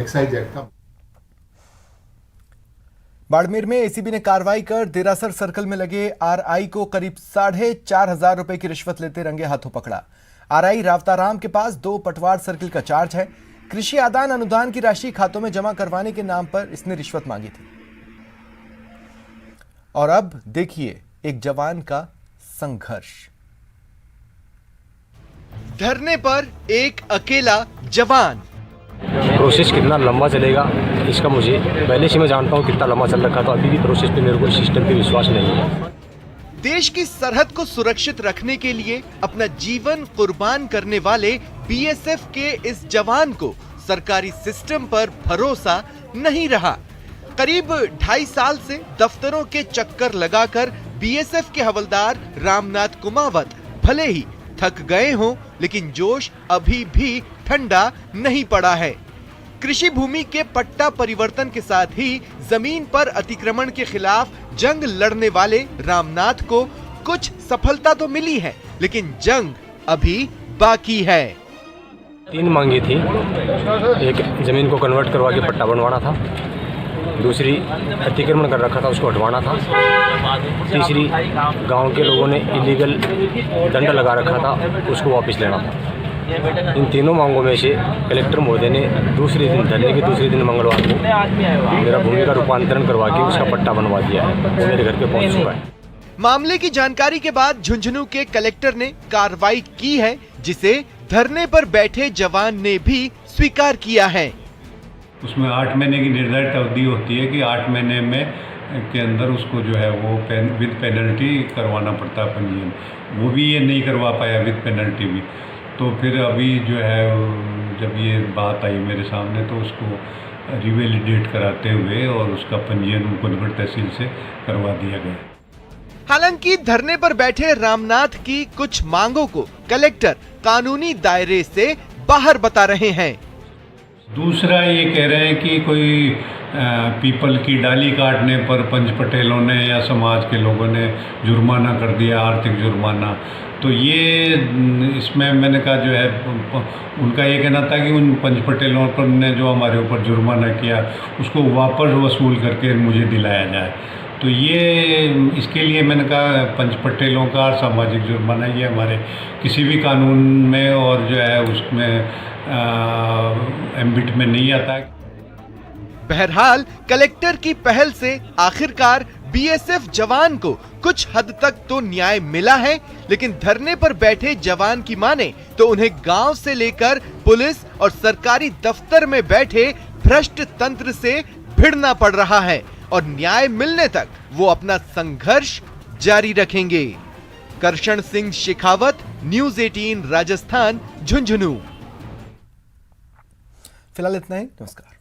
Excise act का। बाड़मेर में ACB ने कार्रवाई कर देरासर सर्कल में लगे आरआई को करीब 4,500 रुपए की रिश्वत लेते रंगे हाथों पकड़ा। आरआई रावताराम के पास 2 पटवार सर्किल का चार्ज है। कृषि आदान अनुदान की राशि खातों में जमा करवाने के नाम पर इसने रिश्वत मांगी थी। और अब देखिए एक जवान का संघर्ष। धरने पर एक अकेला जवान। प्रोसेस कितना लंबा चलेगा इसका मुझे पहले से मैं जानता हूँ कितना लंबा चल रखा, तो अभी भी प्रोसेस पे मेरे को सिस्टम पे विश्वास नहीं है। देश की सरहद को सुरक्षित रखने के लिए अपना जीवन कुर्बान करने वाले बीएसएफ के इस जवान को सरकारी सिस्टम पर भरोसा नहीं रहा। करीब 2.5 साल से दफ्तरों के चक्कर लगाकर बीएसएफ के हवलदार रामनाथ कुमावत भले ही थक गए हों, लेकिन जोश अभी भी ठंडा नहीं पड़ा है। कृषि भूमि के पट्टा परिवर्तन के साथ ही जमीन पर अतिक्रमण के खिलाफ जंग लड़ने वाले रामनाथ को कुछ सफलता तो मिली है, लेकिन जंग अभी बाकी है। 3 मांगी थी, एक जमीन को कन्वर्ट करवा के पट्टा बनवाना था, दूसरी अतिक्रमण कर रखा था उसको हटवाना था, तीसरी गांव के लोगों ने इलीगल दंड लगा रखा था उसको वापस लेना था। इन तीनों मांगों में से कलेक्टर महोदय ने दूसरे दिन धरने के दूसरे दिन मंगलवार को मेरा भूमि का रूपांतरण करवा के उसका पट्टा बनवा दिया है, वो मेरे घर पे पहुंच चुका है। मामले की जानकारी के बाद झुंझुनू के कलेक्टर ने कार्रवाई की है, जिसे धरने पर बैठे जवान ने भी स्वीकार किया है। उसमें 8 महीने की निर्धारित अवधि होती है कि 8 महीने में के अंदर उसको जो है वो विद पेनल्टी करवाना पड़ता है पंजीयन। वो भी ये नहीं करवा पाया विद पेनल्टी भी, तो फिर अभी जो है जब ये बात आई मेरे सामने तो उसको रिवैलिडेट कराते हुए और उसका पंजीयन मुकदमा तहसील से करवा दिया गया। हालांकि धरने पर बैठे रामनाथ की कुछ मांगों को कलेक्टर कानूनी दायरे से बाहर बता रहे हैं। दूसरा ये कह रहे हैं कि कोई पीपल की डाली काटने पर पंच पटेलों ने या समाज के लोगों ने जुर्माना कर दिया, आर्थिक जुर्माना। तो ये इसमें मैंने कहा जो है उनका ये कहना था कि उन पंच पटेलों पर ने जो हमारे ऊपर जुर्माना किया उसको वापस वसूल करके मुझे दिलाया जाए। तो ये इसके लिए मैंने कहा पंच पटेलों का सामाजिक जुर्माना ये हमारे किसी भी कानून में और जो है उसमें एम्बिट में नहीं आता। बहरहाल कलेक्टर की पहल से आखिरकार बीएसएफ जवान को कुछ हद तक तो न्याय मिला है, लेकिन धरने पर बैठे जवान की माने तो उन्हें गांव से लेकर पुलिस और सरकारी दफ्तर में बैठे भ्रष्ट तंत्र से भिड़ना पड़ रहा है और न्याय मिलने तक वो अपना संघर्ष जारी रखेंगे। करशन सिंह शेखावत, न्यूज़ 18 राजस्थान, झुंझुनू। फिलहाल इतना ही, नमस्कार।